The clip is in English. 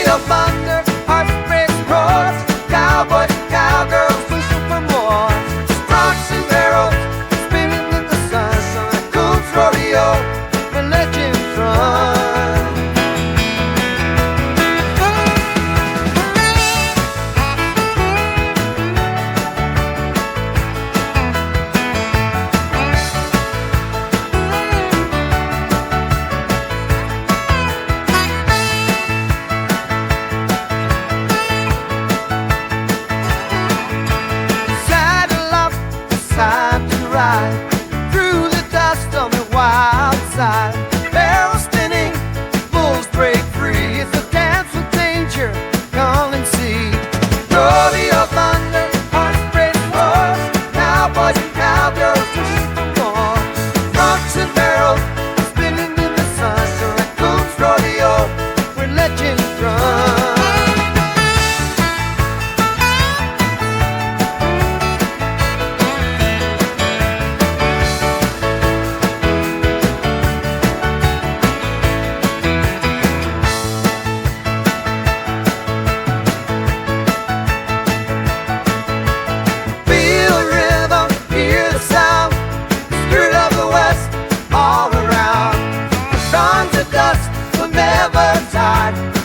Rodeo thunder, hearts break roars, cowboys and cowgirls wishing for more. Rocks and barrels spinning in the sun, so at Coombs Rodeo, where legends run. Time to ride through the dust on the wild side. Barrels spinning, bulls break free. It's a dance with danger, come and see. Rodeo thunder, hearts break roars, cowboys and cowgirls wishing for more. Rocks and barrels spinning in the sun, so at Coombs Rodeo, where legends run. All around, the songs of dust will never die.